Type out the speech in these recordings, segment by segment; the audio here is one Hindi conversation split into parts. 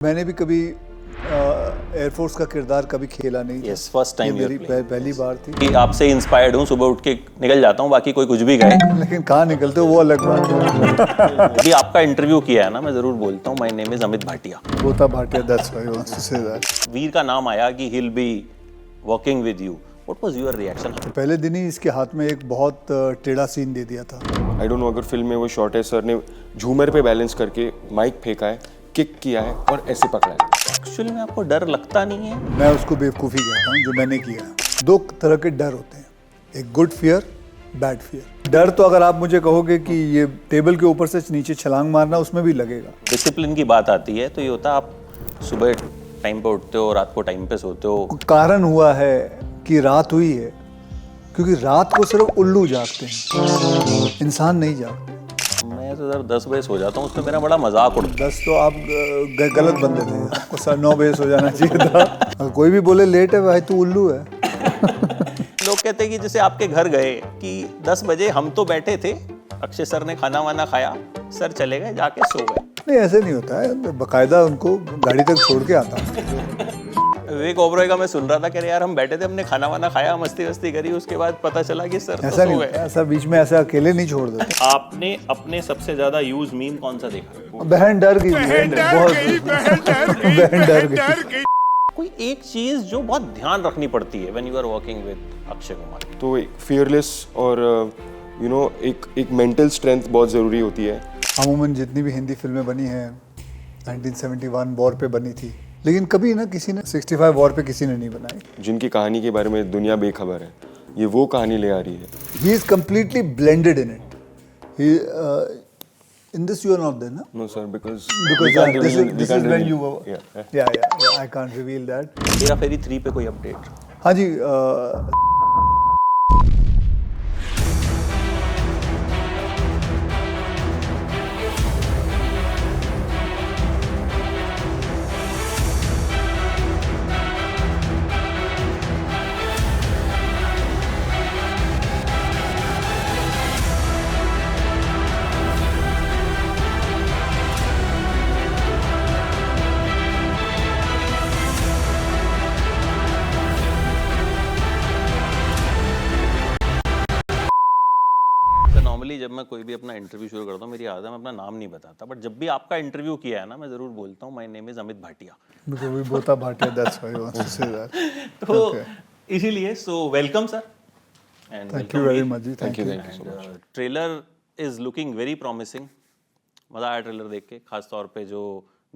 मैंने भी कभी एयरफोर्स का किरदार कभी खेला नहीं था। फर्स्ट टाइम ये मेरी पहली बार थी। कि आपसे इंस्पायर्ड हूँ, सुबह उठ के निकल जाता हूँ, बाकी कोई कुछ भी कहे। लेकिन कहाँ निकलते हो वो अलग बात है। अभी आपका इंटरव्यू किया है ना, मैं जरूर बोलता हूँ, my name is Amit Bhatia. Gota Bhatia, that's why I want to say that. Veer का नाम आया कि he will be working with you, what was your reaction? पहले दिन ही इसके हाथ में एक बहुत टेढ़ा सीन दे दिया था। आई डोंट नो, अगर फिल्म में वो शॉट है, सर ने झूमर पे बैलेंस करके माइक फेंका है, किक किया है और ऐसे पकड़ा है। एक्चुअली में आपको डर लगता नहीं है? मैं उसको बेवकूफ़ी कहता हूँ जो मैंने किया। दो तरह के डर होते हैं, एक गुड फियर, बैड फियर। डर तो अगर आप मुझे कहोगे कि ये टेबल के ऊपर से नीचे छलांग मारना, उसमें भी लगेगा। डिसिप्लिन की बात आती है तो ये होता है, आप सुबह टाइम पे उठते हो, रात को टाइम पे सोते हो। कारण हुआ है कि रात हुई है क्योंकि रात को सिर्फ उल्लू जागते हैं, इंसान नहीं जागते। मैं तो सर 10 बजे सो जाता हूँ, उसमें मेरा बड़ा मजाक उड़ता 10 तो आप गलत बंदे थे, आपको 9 बजे सो जाना चाहिए था। अगर कोई भी बोले लेट है, भाई तू उल्लू है। है। लोग कहते हैं कि जैसे आपके घर गए कि 10 बजे हम तो बैठे थे, अक्षय सर ने खाना वाना खाया, सर चले गए, जाके सो गए। नहीं, ऐसे नहीं होता है, बाकायदा उनको गाड़ी तक छोड़ के आता हूँ। विवेक ओबरॉय का मैं सुन रहा था, कह रहे यार हम बैठे थे, हमने खाना वाना खाया, मस्ती वस्ती करी, उसके बाद पता चला कि सर तो ऐसा सो नहीं गए। होता, ऐसा बीच में ऐसा अकेले नहीं छोड़ देते। आपने अपने सबसे ज्यादा यूज मीम कौन सा देखा? बहन डर गई, बहुत बहन डर गई। कोई एक चीज जो बहुत ध्यान रखनी पड़ती है when you are working with Akshay Kumar? तो एक फियरलेस और यू नो एक मेंटल स्ट्रेंथ बहुत ज़रूरी होती है। अमूमन जितनी भी हिंदी फिल्में बनी हैं 1971 वॉर पे बनी थी, लेकिन कभी ना किसी ने 65 वॉर पे किसी ने नहीं बनाई। जिनकी कहानी के बारे में दुनिया बेखबर है, ये वो कहानी ले आ रही है। He is completely blended in it. He in this you are not there, na? No sir, because This is when you were. Yeah. I can't reveal that. Hera Pheri 3 पे कोई अपडेट? हाँ जी, नॉर्मली जब मैं कोई भी अपना इंटरव्यू शुरू करता हूँ, मेरी आदत है मैं अपना नाम नहीं बताता, बट जब भी आपका इंटरव्यू किया है ना, मैं जरूर बोलता हूँ my name is Amit Bhatia. because we both are Bhatia, that's why I want to say that. तो इसीलिए so welcome sir, and Thank you very much. Thank you. Trailer is looking very promising. मजा आया ट्रेलर देख के, खास तौर पे जो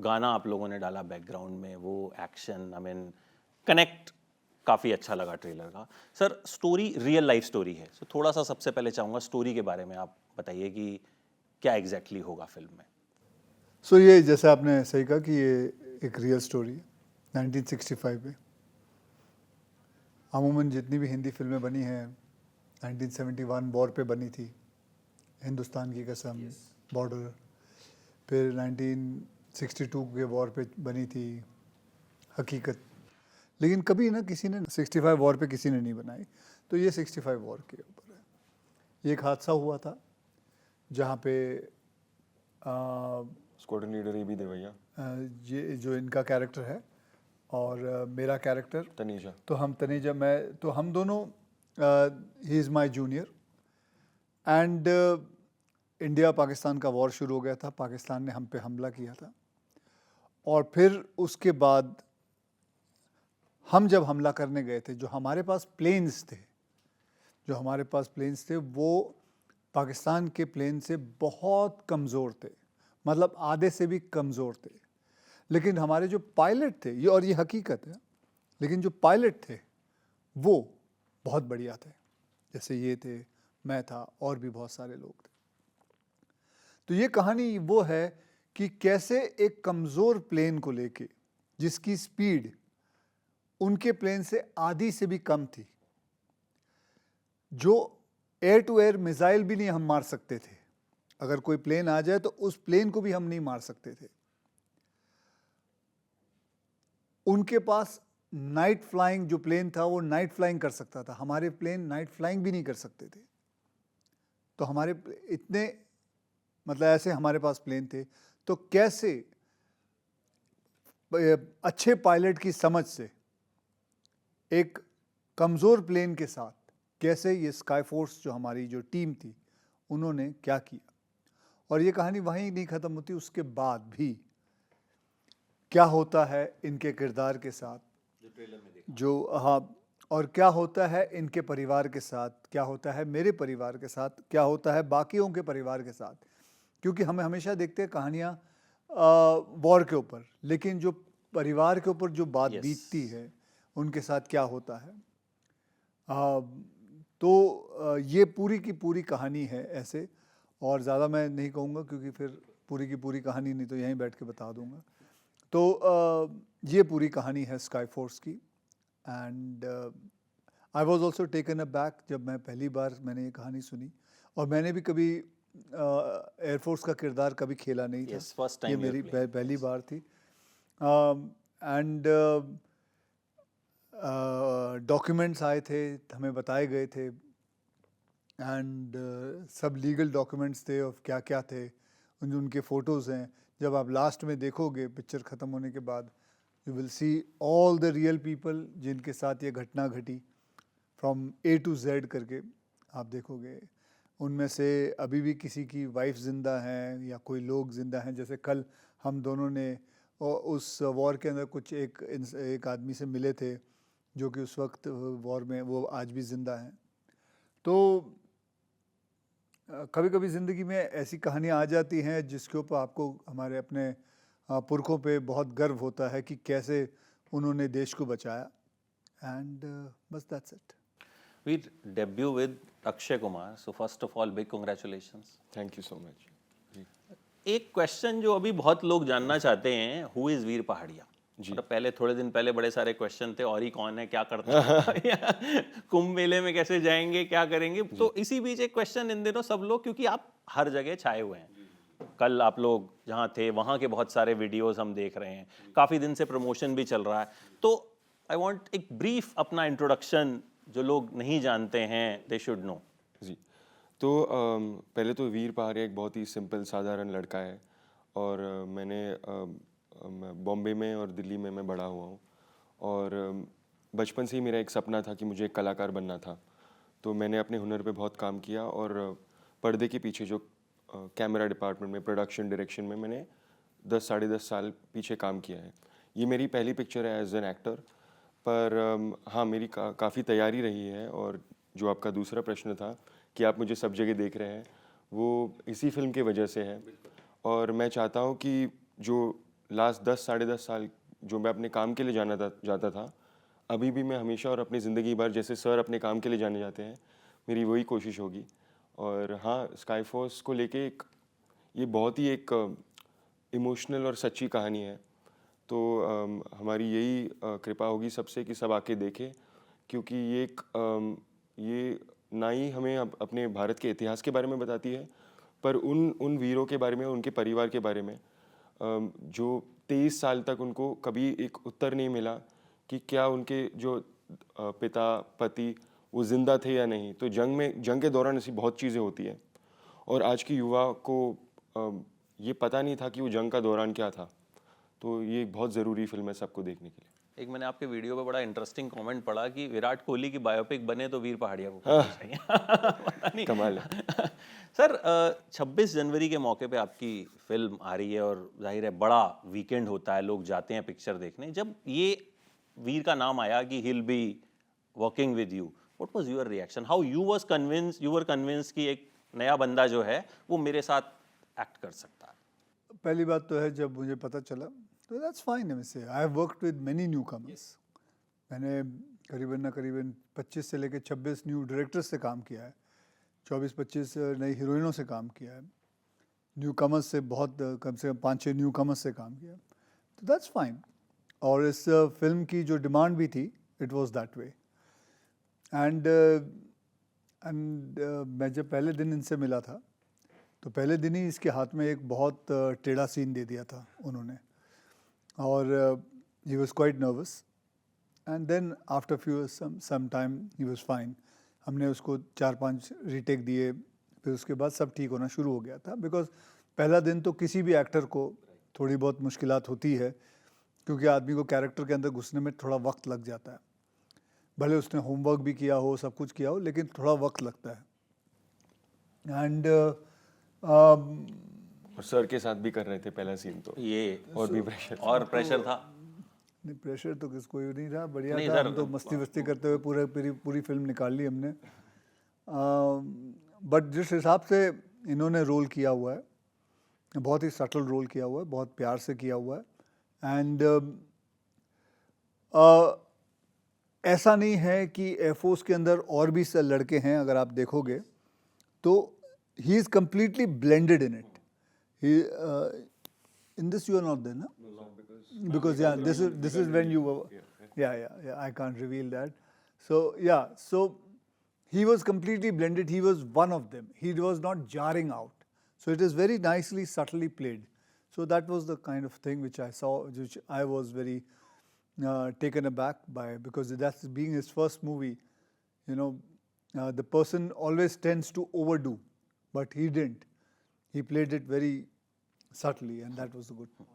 गाना आप लोगों ने डाला बैकग्राउंड में, वो एक्शन, आई मीन कनेक्ट काफ़ी अच्छा लगा ट्रेलर का। Sir story real life story है, सो थोड़ा सा सबसे पहले चाहूँगा स्टोरी के बारे में आप बताइए कि क्या एग्जैक्टली होगा फिल्म में। So ये जैसे आपने सही कहा कि ये एक रियल स्टोरी है 1965 पे। अमूमन जितनी भी हिंदी फिल्में बनी हैं 1971 वॉर पे बनी थी, हिंदुस्तान की कसम, बॉर्डर, फिर 1962 के वॉर पे बनी थी हकीकत, लेकिन कभी ना किसी ने 65 वॉर पे किसी ने नहीं बनाई। तो ये 65 वॉर के ऊपर है। ये एक हादसा हुआ था जहाँ पे स्क्वाड्रन लीडर ये भी दे भैया, ये जो इनका कैरेक्टर है और मेरा कैरेक्टर तनीजा, तो हम तनेजा, मैं तो हम दोनों, he is my junior, and India Pakistan का वॉर शुरू हो गया था, पाकिस्तान ने हम पे हमला किया था, और फिर उसके बाद हम जब हमला करने गए थे, जो हमारे पास प्लेन्स थे वो पाकिस्तान के प्लेन से बहुत कमज़ोर थे, मतलब आधे से भी कमज़ोर थे। लेकिन हमारे जो पायलट थे, ये और ये हकीकत है, लेकिन जो पायलट थे वो बहुत बढ़िया थे। जैसे ये थे, मैं था, और भी बहुत सारे लोग थे। तो ये कहानी वो है कि कैसे एक कमज़ोर प्लेन को लेके, जिसकी स्पीड उनके प्लेन से आधी से भी कम थी, जो एयर टू एयर मिसाइल भी नहीं हम मार सकते थे, अगर कोई प्लेन आ जाए तो उस प्लेन को भी हम नहीं मार सकते थे। उनके पास नाइट फ्लाइंग जो प्लेन था वो नाइट फ्लाइंग कर सकता था, हमारे प्लेन नाइट फ्लाइंग भी नहीं कर सकते थे। तो हमारे इतने, मतलब ऐसे हमारे पास प्लेन थे, तो कैसे अच्छे पायलट की समझ से एक कमज़ोर प्लेन के साथ कैसे ये स्काई फोर्स जो हमारी जो टीम थी उन्होंने क्या किया। और ये कहानी वहीं नहीं ख़त्म होती, उसके बाद भी क्या होता है इनके किरदार के साथ जो हाँ, और क्या होता है इनके परिवार के साथ, क्या होता है मेरे परिवार के साथ, क्या होता है बाकियों के परिवार के साथ। क्योंकि हमें हमेशा देखते हैं कहानियाँ वॉर के ऊपर, लेकिन जो परिवार के ऊपर जो बात Yes. बीतती है उनके साथ क्या होता है। तो ये पूरी की पूरी कहानी है ऐसे, और ज़्यादा मैं नहीं कहूँगा क्योंकि फिर पूरी की पूरी कहानी नहीं तो यहीं बैठ के बता दूँगा। तो ये पूरी कहानी है स्काई फोर्स की। And I was also taken a back जब मैं पहली बार मैंने ये कहानी सुनी, और मैंने भी कभी एयरफोर्स का किरदार कभी खेला नहीं था। Yes, first time ये you are मेरी playing, पहली बार थी। एंड डॉक्यूमेंट्स आए थे, हमें बताए गए थे, एंड सब लीगल डॉक्यूमेंट्स थे और क्या क्या थे, उनके फ़ोटोज़ हैं। जब आप लास्ट में देखोगे पिक्चर ख़त्म होने के बाद, you will see all the real people जिनके साथ ये घटना घटी, फ्रॉम A to Z करके आप देखोगे। उनमें से अभी भी किसी की वाइफ ज़िंदा हैं या कोई लोग ज़िंदा हैं। जैसे कल हम दोनों ने उस वॉर के अंदर कुछ एक आदमी से मिले थे जो कि उस वक्त वॉर में, वो आज भी ज़िंदा हैं। तो कभी कभी ज़िंदगी में ऐसी कहानियाँ आ जाती हैं जिसके ऊपर आपको हमारे अपने पुरखों पे बहुत गर्व होता है कि कैसे उन्होंने देश को बचाया। एंड बस that's it. We debut with Akshay Kumar. So first of all, big congratulations. Thank you so much. एक क्वेश्चन जो अभी बहुत लोग जानना चाहते हैं, हु इज वीर पहाड़िया। मतलब पहले थोड़े दिन पहले बड़े सारे क्वेश्चन थे, और ही कौन है, क्या करता है, कुंभ मेले में कैसे जाएंगे, क्या करेंगे। तो इसी बीच एक क्वेश्चन इन दिनों सब लोग, क्योंकि आप हर जगह छाए हुए हैं, कल आप लोग जहाँ थे वहाँ के बहुत सारे वीडियोस हम देख रहे हैं, काफ़ी दिन से प्रमोशन भी चल रहा है। तो आई वांट एक ब्रीफ अपना इंट्रोडक्शन, जो लोग नहीं जानते हैं दे शुड नो। जी, तो पहले तो वीर पहाड़िया एक बहुत ही सिंपल साधारण लड़का है, और मैं बॉम्बे में और दिल्ली में मैं बड़ा हुआ हूँ, और बचपन से ही मेरा एक सपना था कि मुझे एक कलाकार बनना था। तो मैंने अपने हुनर पे बहुत काम किया, और पर्दे के पीछे जो कैमरा डिपार्टमेंट में, प्रोडक्शन डायरेक्शन में मैंने 10 साढ़े 10 साल पीछे काम किया है। ये मेरी पहली पिक्चर है एज एन एक्टर, पर हाँ, मेरी काफ़ी तैयारी रही है। और जो आपका दूसरा प्रश्न था कि आप मुझे सब जगह देख रहे हैं, वो इसी फिल्म की वजह से है। और मैं चाहता हूँ कि जो लास्ट 10 साढ़े 10 साल जो मैं अपने काम के लिए जाता था, अभी भी मैं हमेशा और अपनी ज़िंदगी भर जैसे सर अपने काम के लिए जाने जाते हैं, मेरी वही कोशिश होगी। और हाँ, स्काई फोर्स को लेके ये बहुत ही एक इमोशनल और सच्ची कहानी है। तो हमारी यही कृपा होगी सबसे कि सब आके देखें, क्योंकि ये ना ही हमें अपने भारत के इतिहास के बारे में बताती है, पर उन वीरों के बारे में, उनके परिवार के बारे में, जो 23 साल तक उनको कभी एक उत्तर नहीं मिला कि क्या उनके जो पिता पति वो ज़िंदा थे या नहीं। तो जंग के दौरान ऐसी बहुत चीज़ें होती हैं, और आज की युवा को ये पता नहीं था कि वो जंग का दौरान क्या था। तो ये एक बहुत ज़रूरी फिल्म है सबको देखने के लिए। एक मैंने आपके वीडियो पे बड़ा इंटरेस्टिंग कमेंट पढ़ा कि विराट कोहली की बायोपिक बने तो वीर पहाड़िया को करनी चाहिए। पता नहीं, कमाल है। सर 26 जनवरी के मौके पे आपकी फिल्म आ रही है, और जाहिर है बड़ा वीकेंड होता है, लोग जाते हैं पिक्चर देखने। जब ये वीर का नाम आया कि हिल B working with you, what was your reaction, how you were convinced कि एक नया बंदा जो है वो मेरे साथ एक्ट कर सकता है। पहली बात तो है, जब मुझे पता चला तो that's fine. I have worked with many new commerce. मैंने करीबन 25 से लेकर 26 न्यू डायरेक्टर्स से काम किया है, 24-25 नई हीरोइनों से काम किया है, न्यू कमर्स से बहुत कम से कम 5-6 न्यू कमर्स से काम किया, तो दैट्स फाइन। और इस फिल्म की जो डिमांड भी थी, it was that way. And मैं जब पहले दिन इनसे मिला था, तो पहले दिन ही इसके हाथ में एक बहुत टेढ़ा सीन दे दिया था उन्होंने, और he was quite nervous. And then after few some time he was fine. हमने उसको 4-5 रीटेक दिए, फिर उसके बाद सब ठीक होना शुरू हो गया था। बिकॉज पहला दिन तो किसी भी एक्टर को थोड़ी बहुत मुश्किलात होती है क्योंकि आदमी को कैरेक्टर के अंदर घुसने में थोड़ा वक्त लग जाता है, भले उसने होमवर्क भी किया हो, सब कुछ किया हो, लेकिन थोड़ा वक्त लगता है। एंड और सर के साथ भी कर रहे थे पहला सीन, तो ये और भी प्रेशर और प्रेशर था। नहीं, प्रेशर तो किसको ही नहीं था, बढ़िया नहीं था। सर, हम तो मस्ती वस्ती करते हुए पूरी फिल्म निकाल ली हमने। बट जिस हिसाब से इन्होंने रोल किया हुआ है, बहुत ही सटल रोल किया हुआ है, बहुत प्यार से किया हुआ है। एंड ऐसा नहीं है कि एयरफोर्स के अंदर और भी लड़के हैं, अगर आप देखोगे तो he is completely blended in it. He in this you are not there, no? Because yeah, this is when you were, yeah, I can't reveal that. So yeah, so he was completely blended. He was one of them. He was not jarring out. So it is very nicely, subtly played. So that was the kind of thing which I saw, which I was very taken aback by, because that's being his first movie. You know, the person always tends to overdo, but he didn't. He played it very subtly, and that was the good part.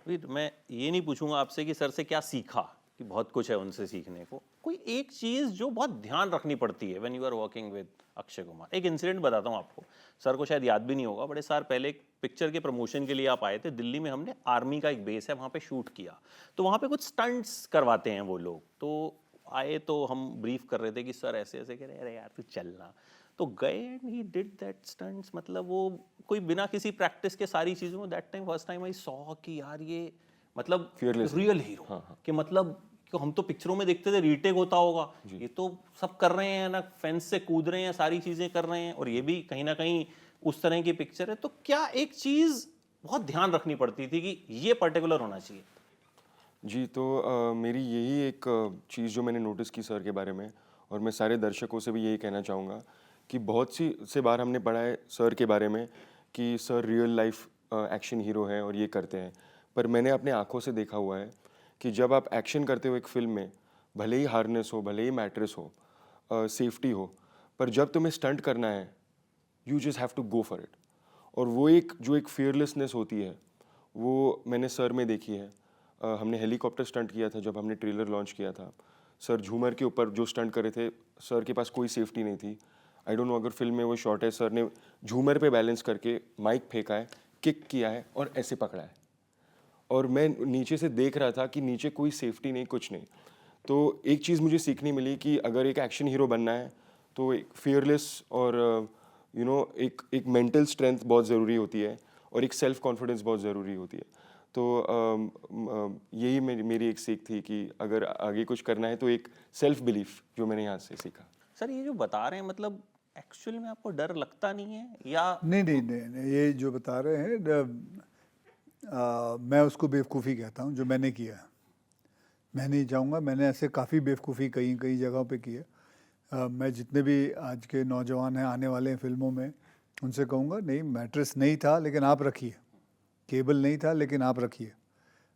वीर, मैं ये नहीं पूछूंगा आपसे कि सर से क्या सीखा, कि बहुत कुछ है उनसे सीखने को। कोई एक चीज जो बहुत ध्यान रखनी पड़ती है when you are working with Akshay Kumar. एक इंसिडेंट बताता हूँ आपको, सर को शायद याद भी नहीं होगा। बड़े साल पहले एक पिक्चर के प्रमोशन के लिए आप आए थे दिल्ली में। हमने आर्मी का एक बेस है वहाँ पे शूट किया, तो वहाँ पे कुछ स्टंट्स करवाते हैं वो लोग। तो आए तो हम ब्रीफ कर रहे थे कि सर ऐसे ऐसे कह रहे, अरे यार तू चलना। तो गए and he did that stunts. मतलब वो कोई बिना किसी प्रैक्टिस के सारी चीज़ों में, that time first time I saw कि यार ये मतलब रियल हीरो कि मतलब कि हम तो पिक्चरों में देखते थे रीटेक होता होगा, ये तो सब कर रहे हैं ना, फेंस से कूद रहे हैं, सारी चीज़ें कर रहे हैं, और ये भी कहीं ना कहीं उस तरह की पिक्चर है। तो क्या एक चीज़ बहुत ध्यान रखनी पड़ती थी कि ये पर्टिकुलर होना चाहिए? जी, तो मेरी यही एक चीज़ जो मैंने नोटिस की सर के बारे में, और मैं सारे दर्शकों से भी यही कहना चाहूँगा कि बहुत सी से बार हमने पढ़ा है सर के बारे में कि sir real life action hero हैं और ये करते हैं, पर मैंने अपने आंखों से देखा हुआ है कि जब आप एक्शन करते हो एक फिल्म में, भले ही हार्नेस हो, भले ही मैट्रेस हो, सेफ्टी हो, पर जब तुम्हें स्टंट करना है you just have to go for it. और वो एक फियरलेसनेस होती है वो मैंने सर में देखी है। हमने हेलीकॉप्टर स्टंट किया था जब हमने ट्रेलर लॉन्च किया था। सर झूमर के ऊपर जो स्टंट करे थे, सर के पास कोई सेफ्टी नहीं थी। आई डोंट नो अगर फिल्म में वो शॉट है, सर ने झूमर पे बैलेंस करके माइक फेंका है, किक किया है और ऐसे पकड़ा है, और मैं नीचे से देख रहा था कि नीचे कोई सेफ्टी नहीं, कुछ नहीं। तो एक चीज़ मुझे सीखनी मिली कि अगर एक एक्शन हीरो बनना है तो एक फियरलेस और एक मेंटल स्ट्रेंथ बहुत ज़रूरी होती है, और एक सेल्फ कॉन्फिडेंस बहुत ज़रूरी होती है। तो यही मेरी एक सीख थी कि अगर आगे कुछ करना है तो एक सेल्फ बिलीफ जो मैंने यहाँ से सीखा। सर ये जो बता रहे हैं, मतलब एक्चुअल में आपको डर लगता नहीं है या? नहीं, ये जो बता रहे हैं मैं उसको बेवकूफ़ी कहता हूँ जो मैंने किया है। मैं नहीं चाहूँगा, मैंने ऐसे काफ़ी बेवकूफ़ी कई जगहों पे की है। मैं जितने भी आज के नौजवान हैं आने वाले हैं फिल्मों में, उनसे कहूँगा नहीं, मैट्रेस नहीं था लेकिन आप रखिए, केबल नहीं था लेकिन आप रखिए।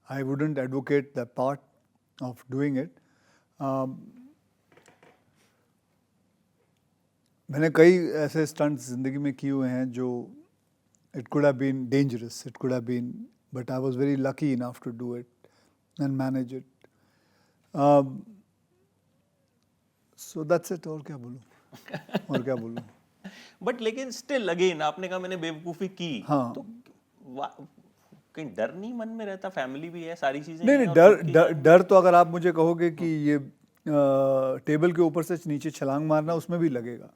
I wouldn't advocate the part of doing it. मैंने कई ऐसे स्टंट्स ज़िंदगी में किए हुए हैं जो it could have been dangerous, it could have been, but I was very lucky enough to do it and manage it. So that's it. और क्या बोलूँ? बट लेकिन स्टिल अगेन आपने कहा मैंने बेवकूफ़ी की, हाँ। तो कहीं डर नहीं मन में रहता? फैमिली भी है, सारी चीज़ें नहीं, हैं, और खुद की डर तो अगर आप मुझे कहोगे कि ये टेबल के ऊपर से नीचे छलांग मारना, उसमें भी लगेगा,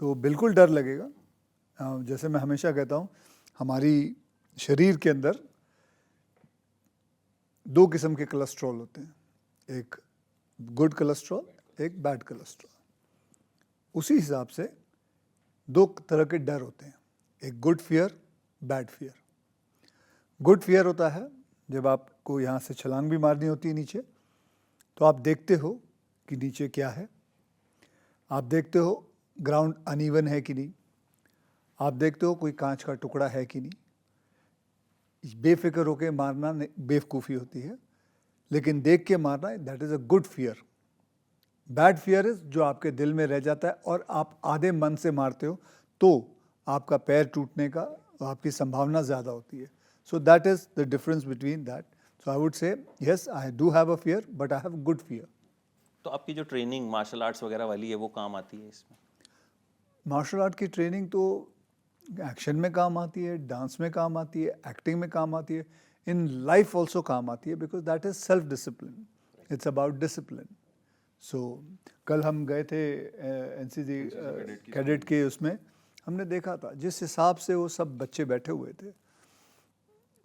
तो बिल्कुल डर लगेगा। जैसे मैं हमेशा कहता हूँ, हमारी शरीर के अंदर 2 किस्म के कोलेस्ट्रॉल होते हैं, एक गुड कोलेस्ट्रॉल, एक बैड कोलेस्ट्रॉल। उसी हिसाब से 2 तरह के डर होते हैं, एक good fear, bad fear. Good fear होता है जब आपको यहाँ से छलांग भी मारनी होती है नीचे, तो आप देखते हो कि नीचे क्या है, आप देखते हो ग्राउंड अनइवन है कि नहीं, आप देखते हो कोई कांच का टुकड़ा है कि नहीं। बेफिक्र होकर मारना बेवकूफ़ी होती है, लेकिन देख के मारना, that is a good fear. Bad fear is जो आपके दिल में रह जाता है और आप आधे मन से मारते हो, तो आपका पैर टूटने का आपकी संभावना ज़्यादा होती है। So that is the difference between that. So I would say, yes, I do have a fear, but I have good fear. तो आपकी जो ट्रेनिंग मार्शल आर्ट्स वगैरह वाली है वो काम आती है इसमें? मार्शल आर्ट की ट्रेनिंग तो एक्शन में काम आती है, डांस में काम आती है, एक्टिंग में काम आती है, इन लाइफ ऑल्सो काम आती है, because that is self discipline. It's about discipline. So कल हम गए थे एनसीसी कैडेट के उसमें, हमने देखा था जिस हिसाब से वो सब बच्चे बैठे हुए थे,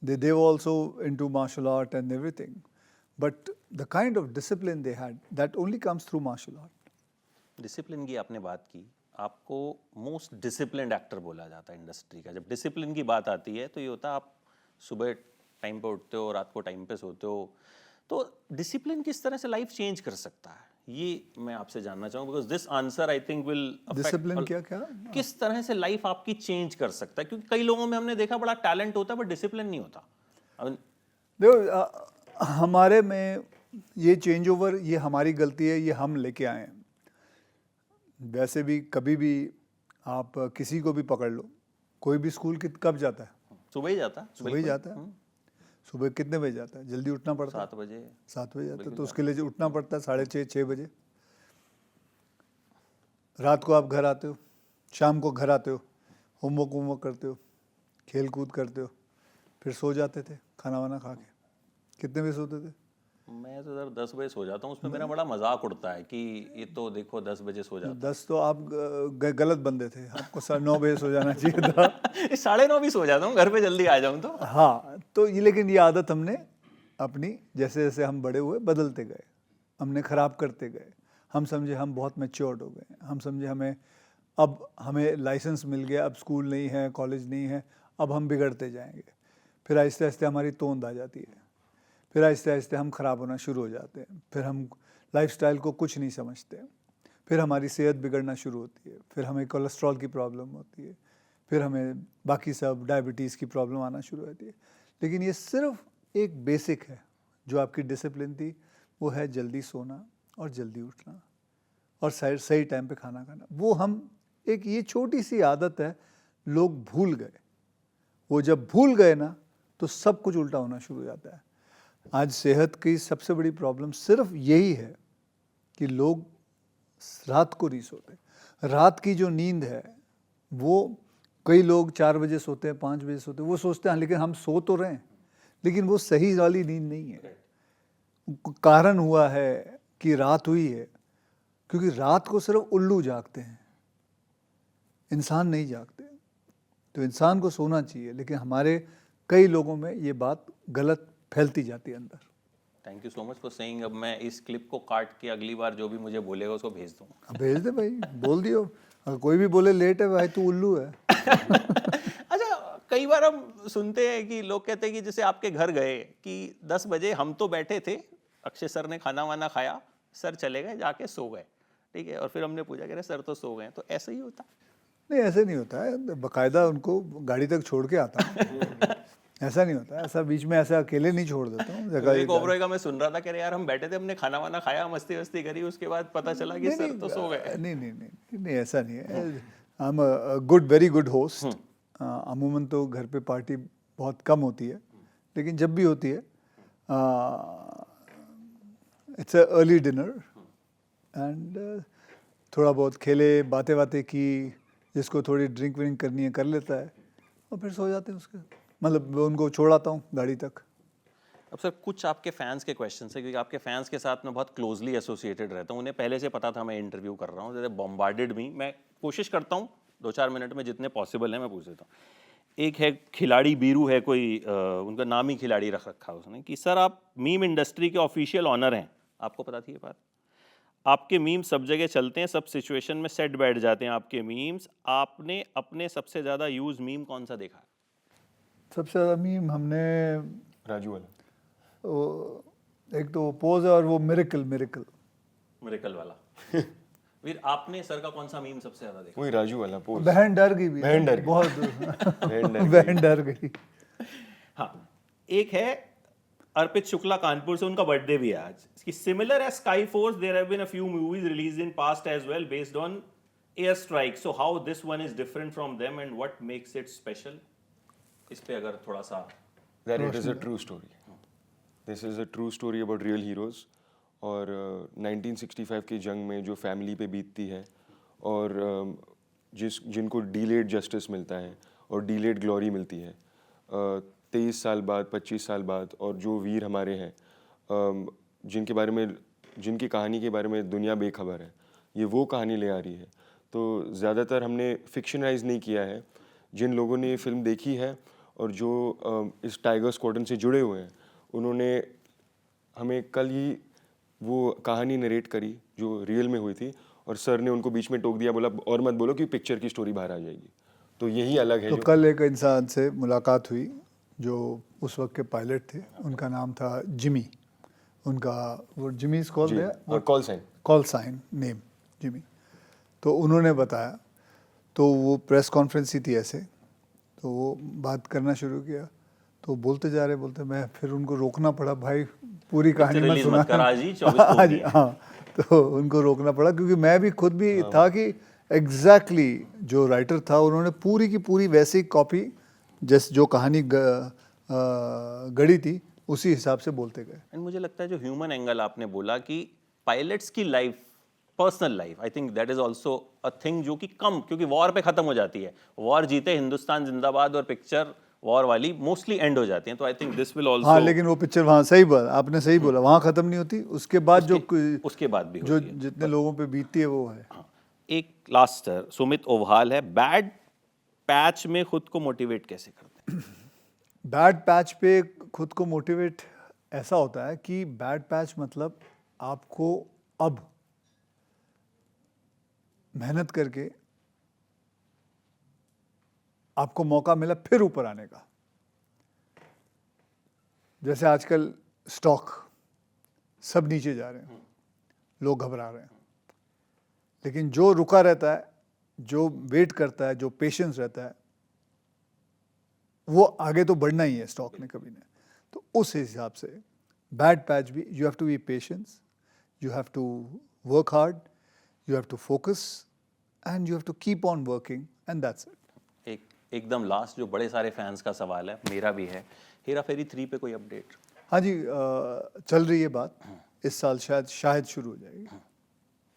they were also into martial art and everything, but the kind of discipline they had, that only comes through martial art. Discipline की आपने बात की, आपको मोस्ट डिसिप्लिन्ड एक्टर बोला जाता है इंडस्ट्री का. जब डिसिप्लिन की बात आती है तो ये होता है आप सुबह टाइम पे उठते हो, रात को टाइम पे सोते हो. तो डिसिप्लिन किस तरह से लाइफ चेंज कर सकता है, ये मैं आपसे जानना चाहूँगा, because this answer I think will discipline क्या क्या किस तरह से लाइफ आपकी चेंज कर सकता है, क्योंकि कई लोगों में हमने देखा बड़ा टैलेंट होता है बट डिसिप्लिन नहीं होता. देखो हमारे में ये चेंज ओवर, ये हमारी गलती है, ये हम लेके आए हैं. वैसे भी कभी भी आप किसी को भी पकड़ लो, कोई भी स्कूल कब जाता है? सुबह ही जाता है. सुबह ही जाता है. सुबह कितने बजे जाता है? जल्दी उठना पड़ता है, 7 बजे. 7 बजे जाता है, तो उसके लिए उठना पड़ता है 6:30 6 बजे. रात को आप घर आते हो, शाम को घर आते हो, होमवर्क करते हो, खेल कूद करते हो, फिर सो जाते थे खाना वाना खा के. कितने बजे सोते थे? मैं तो सर 10 बजे सो जाता हूँ. उसमें मेरा बड़ा मजाक उड़ता है कि ये तो देखो 10 बजे सो जाता 10 तो आप गलत बंदे थे, आपको 9 बजे सो जाना चाहिए था. है. 9:30 भी सो जाता हूँ घर पे जल्दी आ जाऊँ तो. हाँ, तो ये लेकिन ये आदत हमने अपनी जैसे जैसे हम बड़े हुए बदलते गए, हमने ख़राब करते गए. हम समझे हम बहुत मैच्योर्ड हो गए, हम समझे हमें लाइसेंस मिल गया, अब स्कूल नहीं है, कॉलेज नहीं है, अब हम बिगड़ते जाएंगे. फिर आहिस्ते आहिस्ते हमारी तोंद आ जाती है, फिर आहिस्ते आहिस्ते हम ख़राब होना शुरू हो जाते हैं, फिर हम लाइफस्टाइल को कुछ नहीं समझते, फिर हमारी सेहत बिगड़ना शुरू होती है, फिर हमें कोलेस्ट्रॉल की प्रॉब्लम होती है, फिर हमें बाकी सब डायबिटीज़ की प्रॉब्लम आना शुरू होती है. लेकिन ये सिर्फ एक बेसिक है जो आपकी डिसिप्लिन थी, वो है जल्दी सोना और जल्दी उठना और सही टाइम पे खाना खाना. वो हम एक ये छोटी सी आदत है, लोग भूल गए. वो जब भूल गए ना तो सब कुछ उल्टा होना शुरू हो जाता है. आज सेहत की सबसे बड़ी प्रॉब्लम सिर्फ यही है कि लोग रात को नहीं सोते. रात की जो नींद है वो कई लोग 4 बजे सोते हैं, 5 बजे सोते हैं, वो सोचते हैं लेकिन हम सो तो रहे हैं, लेकिन वो सही वाली नींद नहीं है. कारण हुआ है कि रात हुई है क्योंकि रात को सिर्फ उल्लू जागते हैं, इंसान नहीं जागते. तो इंसान को सोना चाहिए, लेकिन हमारे कई लोगों में ये बात गलत फैलती जाती है अंदर. Thank you so much for saying. अब मैं इस क्लिप को काट के अगली बार जो भी मुझे बोलेगा उसको भेज दूंगा. भेज दे भाई, बोल दियो. अगर कोई भी बोले लेट है भाई, तू उल्लू है. अच्छा, कई बार हम सुनते हैं कि लोग कहते हैं कि जैसे आपके घर गए कि 10 बजे हम तो बैठे थे, अक्षय सर ने खाना वाना खाया, सर चले गए, जाके सो गए, ठीक है, और फिर हमने पूछा कि सर तो सो गए. तो ऐसा ही होता? नहीं, ऐसे नहीं होता है. बाकायदा उनको गाड़ी तक छोड़ के आता हूँ. ऐसा नहीं होता, ऐसा बीच में ऐसा अकेले नहीं छोड़ देता हूँ. एक ओबरॉय का मैं सुन रहा था कि यार हम बैठे थे, हमने खाना वाना खाया, मस्ती वस्ती करी, उसके बाद पता चला कि सर तो सो गए. नहीं, ऐसा नहीं है. I am a very good host. अमूमन तो घर पे पार्टी बहुत कम होती है, लेकिन जब भी होती है it's a early dinner and थोड़ा बहुत खेले, बातें की, जिसको थोड़ी ड्रिंक व्रिंक करनी है कर लेता है और फिर सो जाते हैं. उसके मतलब उनको छोड़ आता हूँ गाड़ी तक. अब सर कुछ आपके फैंस के क्वेश्चन है, क्योंकि आपके फैंस के साथ मैं बहुत क्लोजली एसोसिएटेड रहता हूँ, उन्हें पहले से पता था मैं इंटरव्यू कर रहा हूँ. जैसे बॉम्बार्डेड मी, मैं कोशिश करता हूँ 2-4 मिनट में जितने पॉसिबल है मैं पूछ देता हूँ. एक है खिलाड़ी बीरू है कोई, उनका नाम ही खिलाड़ी रख रखा है उसने, कि सर आप मीम इंडस्ट्री के ऑफिशियल ऑनर हैं. आपको पता थी ये बात? आपके मीम सब जगह चलते हैं, सब सिचुएशन में सेट बैठ जाते हैं आपके मीम्स. आपने अपने सबसे ज़्यादा यूज मीम कौन सा देखा है? सबसे ज़्यादा मीम हमने राजू वाला. एक तो पोज है और वो मिरेकल वाला. फिर आपने सर का कौन सा मीम सबसे ज़्यादा देखा? वही राजू वाला पोज. बहन डर गई भी, बहन डर गई. बहुत बहन डर गई. हाँ, एक है अर्पित शुक्ला कानपुर से, उनका बर्थडे भी है आज. कि similar as Sky Force there have been a few movies released in past as well based on air strike, so how this one is different from them and what makes it special? इस पे अगर थोड़ा सा that it is a true story. This is a true story about real heroes. और 1965 की जंग में जो फैमिली पे बीतती है और जिनको डीलेड जस्टिस मिलता है और डीलेड ग्लोरी मिलती है 23 साल बाद 25 साल बाद, और जो वीर हमारे हैं जिनकी कहानी के बारे में दुनिया बेखबर है, ये वो कहानी ले आ रही है। तो ज़्यादातर हमने फिक्शनाइज नहीं किया है। जिन लोगों ने ये फिल्म देखी है और जो इस टाइगर स्क्वाड्रन से जुड़े हुए हैं, उन्होंने हमें कल ही वो कहानी नरेट करी जो रियल में हुई थी, और सर ने उनको बीच में टोक दिया, बोला और मत बोलो कि पिक्चर की स्टोरी बाहर आ जाएगी। तो यही अलग है। तो कल एक इंसान से मुलाकात हुई जो उस वक्त के पायलट थे, उनका नाम था जिमी। उनका वो Jimmy call sign name Jimmy. तो उन्होंने बताया, तो वो प्रेस कॉन्फ्रेंस ही थी ऐसे, तो वो बात करना शुरू किया, तो बोलते जा रहे बोलते, मैं फिर उनको रोकना पड़ा, भाई पूरी कहानी मत सुना। हाँ, तो उनको रोकना पड़ा क्योंकि मैं भी खुद भी था कि एग्जैक्टली जो राइटर था उन्होंने पूरी की पूरी वैसी कॉपी जैसे जो कहानी गढ़ी थी उसी हिसाब से बोलते गए। एंड मुझे लगता है जो ह्यूमन एंगल आपने बोला कि पायलट्स की life, personal life, I think that is also a thing जो कि कम, क्योंकि वॉर पे खत्म हो जाती है, वॉर जीते हिंदुस्तान जिंदाबाद और पिक्चर वॉर वाली मोस्टली एंड हो जाती हैं। तो I think this will also, हाँ, लेकिन वो पिक्चर वहाँ सही बोला आपने, सही बोला, वहाँ खत्म नहीं होती, उसके बाद उसके बाद भी जो होती है। जितने लोगों पे बीतती है वो है। हाँ। एक लास्ट सर, सुमित ओवहाल है, बैड पैच में खुद को मोटिवेट कैसे करते हैं? बैड पैच पे खुद को मोटिवेट ऐसा होता है कि बैड पैच मतलब आपको अब मेहनत करके आपको मौका मिला फिर ऊपर आने का। जैसे आजकल स्टॉक सब नीचे जा रहे हैं, लोग घबरा रहे हैं, लेकिन जो रुका रहता है, जो वेट करता है, जो पेशेंस रहता है, वो आगे तो बढ़ना ही है स्टॉक ने कभी नहीं। तो उस हिसाब से बैड पैच भी, you have to be patience, you have to work hard, you have to focus and you have to keep on working and that's it. एकदम लास्ट जो बड़े सारे फैंस का सवाल है, मेरा भी है, हेरा फेरी 3 पे कोई अपडेट? हाँ जी, चल रही है बात, इस साल शायद शुरू हो जाएगी।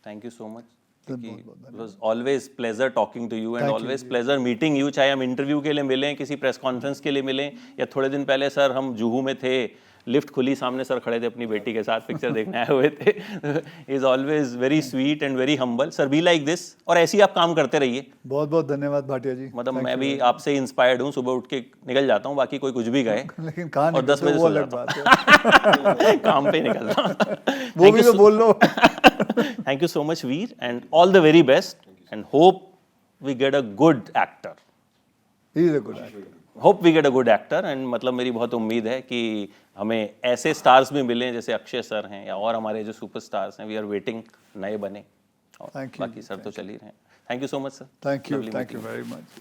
Thank you so much. It was always pleasure talking to you and always pleasure meeting you। चाहे हम इंटरव्यू के लिए मिलें, किसी प्रेस कॉन्फ्रेंस के लिए मिलें, या थोड़े दिन पहले सर हम जुहू में थे, लिफ्ट खुली, सामने सर खड़े थे अपनी बेटी के साथ, पिक्चर देखने आए हुए थे। Is always very sweet and very humble. Sir be like this, और ऐसे ही आप काम करते रहिए। बहुत बहुत धन्यवाद भाटिया जी। मतलब मैं भी आपसे इंस्पायर्ड हूँ, सुबह उठ के निकल जाता हूँ, बाकी कोई कुछ भी कहे, लेकिन कहाँ और 10 बजे वो सो अलग जाता बात है। हूँ। काम पे निकलता हूँ। वो भी तो बोल लो। Thank you so much, Veer, and all the very best, and hope we get a good actor. He is a good actor. Hope we get a good actor, and मतलब मेरी बहुत उम्मीद है कि हमें ऐसे स्टार्स भी मिलें जैसे अक्षय सर हैं, या और हमारे जो सुपर स्टार्स हैं, वी आर वेटिंग नए बने, और बाकी सर तो चल ही रहे हैं। Thank you so much sir. Thank you very much.